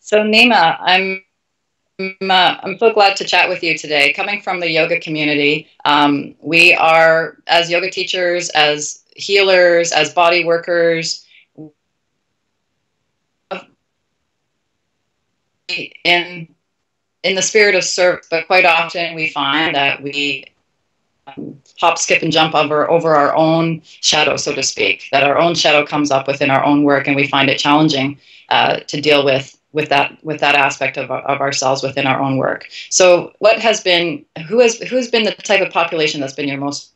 So Nima, I'm so glad to chat with you today. Coming from the yoga community, we are as yoga teachers, as healers, as body workers, in in the spirit of service. But quite often we find that we hop, skip, and jump over our own shadow, so to speak. That our own shadow comes up within our own work, and we find it challenging to deal with that aspect of ourselves within our own work. So, what has been who's been the type of population that's been your most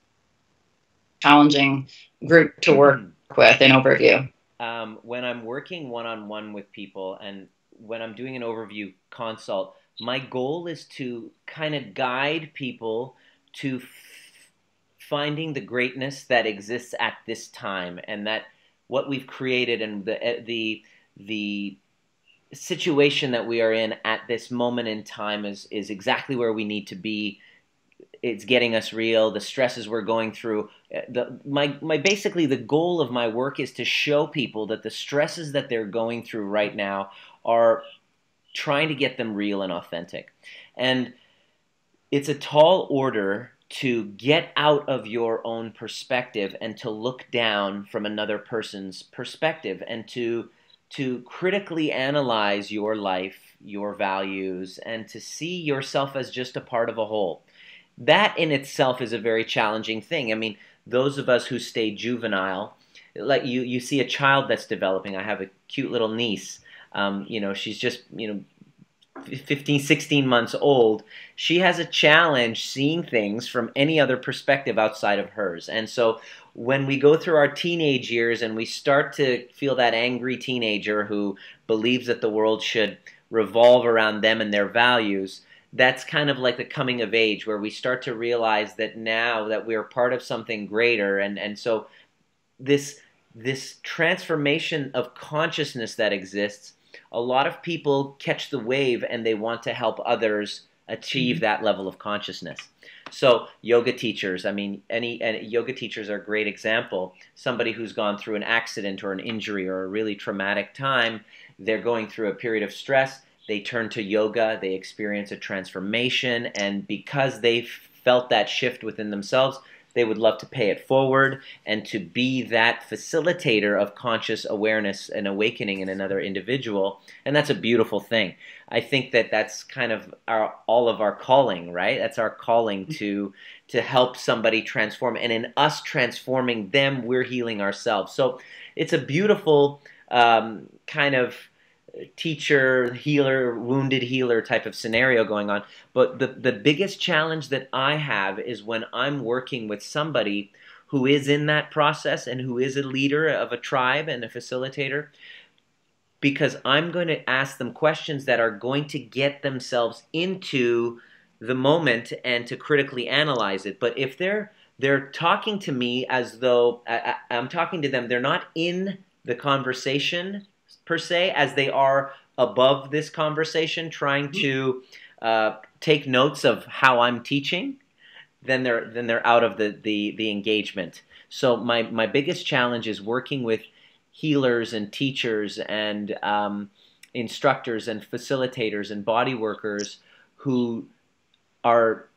challenging group to work with in overview? When I'm working one-on-one with people and when I'm doing an overview consult, my goal is to kind of guide people to finding the greatness that exists at this time, and that what we've created and the situation that we are in at this moment in time is exactly where we need to be. It's getting us real. The stresses we're going through. My basically the goal of my work is to show people that the stresses that they're going through right now are trying to get them real and authentic. And it's a tall order to get out of your own perspective and to look down from another person's perspective and to critically analyze your life, your values, and to see yourself as just a part of a whole. That in itself is a very challenging thing. I mean, those of us who stay juvenile, like you see a child that's developing. I have a cute little niece. She's just, 15, 16 months old. She has a challenge seeing things from any other perspective outside of hers. And so when we go through our teenage years and we start to feel that angry teenager who believes that the world should revolve around them and their values, that's kind of like the coming of age where we start to realize that now that we're part of something greater. And so this transformation of consciousness that exists, a lot of people catch the wave and they want to help others achieve that level of consciousness. So yoga teachers, I mean, any yoga teachers are a great example. Somebody who's gone through an accident or an injury or a really traumatic time, they're going through a period of stress, they turn to yoga, they experience a transformation, and because they felt that shift within themselves, they would love to pay it forward and to be that facilitator of conscious awareness and awakening in another individual. And that's a beautiful thing. I think that that's kind of all of our calling, right? That's our calling to help somebody transform. And in us transforming them, we're healing ourselves. So it's a beautiful kind of teacher, healer, wounded healer type of scenario going on. But the biggest challenge that I have is when I'm working with somebody who is in that process and who is a leader of a tribe and a facilitator, because I'm going to ask them questions that are going to get themselves into the moment and to critically analyze it. But if they're talking to me as though I'm talking to them, they're not in the conversation per se, as they are above this conversation trying to take notes of how I'm teaching, then they're out of the engagement. So my biggest challenge is working with healers and teachers and instructors and facilitators and body workers who are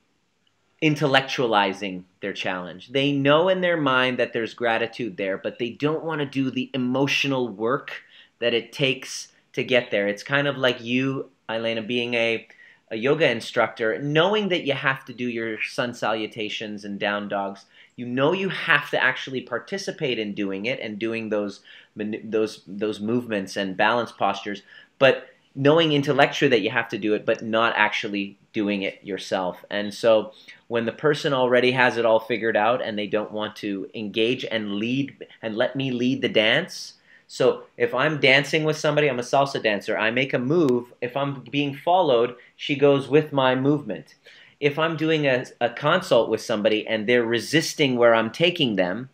intellectualizing their challenge. They know in their mind that there's gratitude there, but they don't want to do the emotional work that it takes to get there. It's kind of like you, Elena, being a yoga instructor, knowing that you have to do your sun salutations and down dogs. You know you have to actually participate in doing it and doing those movements and balance postures, but knowing intellectually that you have to do it, but not actually doing it yourself. And so when the person already has it all figured out and they don't want to engage and lead and let me lead the dance. So if I'm dancing with somebody, I'm a salsa dancer, I make a move, if I'm being followed, she goes with my movement. If I'm doing a consult with somebody and they're resisting where I'm taking them,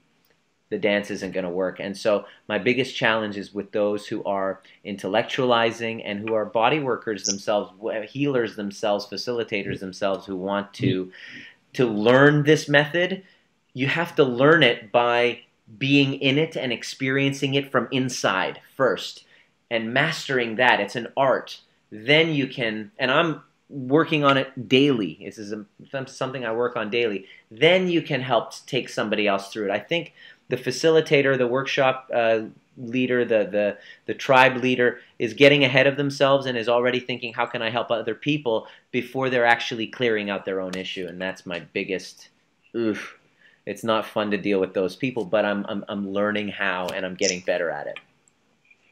the dance isn't going to work. And so my biggest challenge is with those who are intellectualizing and who are body workers themselves, healers themselves, facilitators themselves, who want to learn this method. You have to learn it by being in it and experiencing it from inside first and mastering that. It's an art. then you can, and I'm working on it daily. This is something I work on daily. Then you can help take somebody else through it. I think the facilitator, the workshop leader, the tribe leader is getting ahead of themselves and is already thinking, how can I help other people before they're actually clearing out their own issue? And that's my biggest, oof. It's not fun to deal with those people, but I'm learning how, and I'm getting better at it.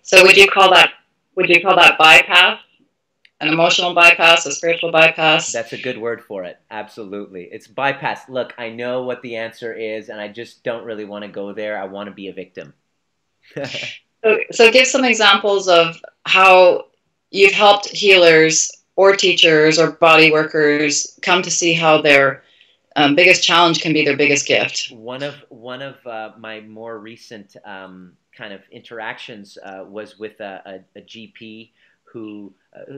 So would you call that bypass? An emotional bypass, a spiritual bypass? That's a good word for it. Absolutely. It's bypass. Look, I know what the answer is, and I just don't really want to go there. I want to be a victim. So give some examples of how you've helped healers or teachers or body workers come to see how their biggest challenge can be their biggest gift. One of my more recent kind of interactions was with a GP who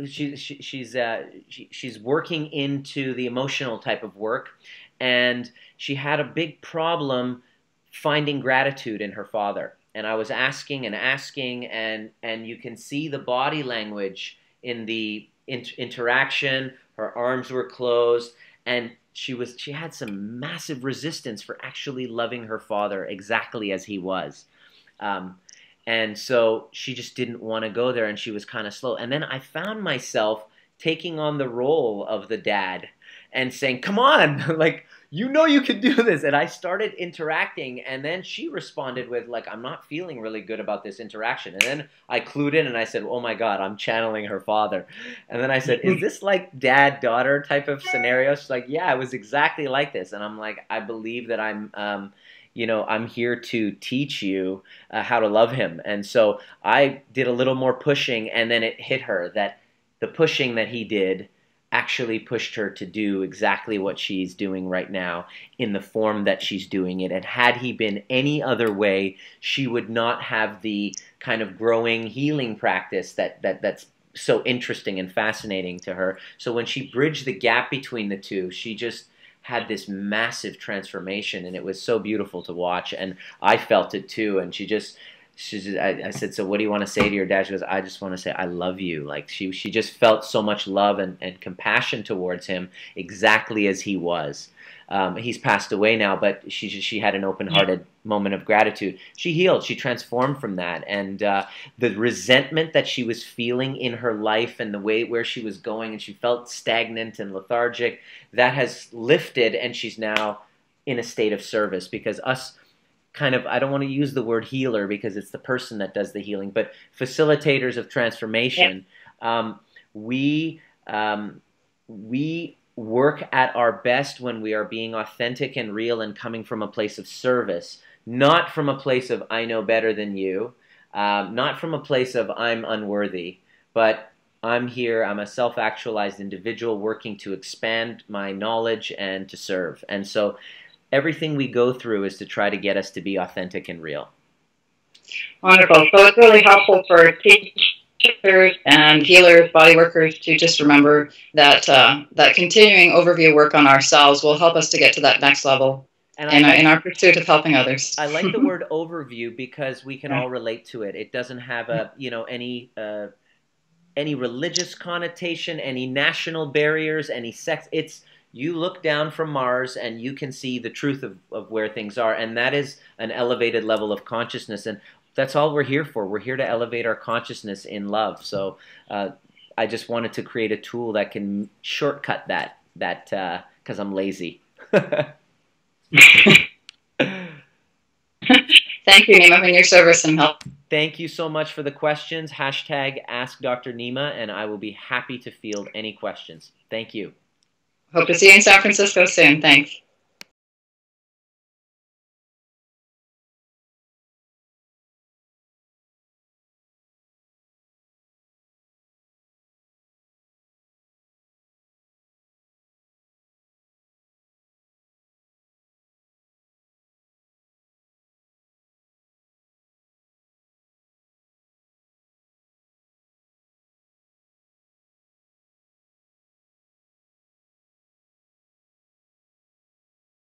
she's working into the emotional type of work, and she had a big problem finding gratitude in her father. And I was asking and asking, and you can see the body language in the interaction. Her arms were closed, and she had some massive resistance for actually loving her father exactly as he was. And so she just didn't want to go there, and she was kind of slow. And then I found myself taking on the role of the dad and saying, come on, like, you know you can do this. And I started interacting, and then she responded with, like, I'm not feeling really good about this interaction. And then I clued in, and I said, oh my God, I'm channeling her father. And then I said, is this like dad-daughter type of scenario? She's like, yeah, it was exactly like this. And I'm like, I believe that I'm here to teach you how to love him. And so I did a little more pushing, and then it hit her that the pushing that he did actually pushed her to do exactly what she's doing right now in the form that she's doing it. And had he been any other way, she would not have the kind of growing healing practice that's so interesting and fascinating to her. So when she bridged the gap between the two, she just had this massive transformation, and it was so beautiful to watch. And I felt it too. And I said, so what do you want to say to your dad? She goes, I just want to say I love you. Like she just felt so much love and compassion towards him, exactly as he was. He's passed away now, but she had an open-hearted moment of gratitude. She healed. She transformed from that. And the resentment that she was feeling in her life and the way where she was going, and she felt stagnant and lethargic, that has lifted, and she's now in a state of service. Because us kind of, I don't want to use the word healer because it's the person that does the healing, but facilitators of transformation, we work at our best when we are being authentic and real and coming from a place of service, not from a place of I know better than you, not from a place of I'm unworthy, but I'm here, I'm a self-actualized individual working to expand my knowledge and to serve. And so everything we go through is to try to get us to be authentic and real. Wonderful. So it's really helpful for teachers and healers, body workers to just remember that that continuing overview work on ourselves will help us to get to that next level in our pursuit of helping others. I like the word overview because we can all relate to it. It doesn't have any religious connotation, any national barriers, any sex. It's you look down from Mars and you can see the truth of where things are, and that is an elevated level of consciousness, and that's all we're here for. We're here to elevate our consciousness in love. So I just wanted to create a tool that can shortcut that because I'm lazy. Thank you, Nima, for your service and help. Thank you so much for the questions. Hashtag Ask Dr. Nima, and I will be happy to field any questions. Thank you. Hope to see you in San Francisco soon. Thanks.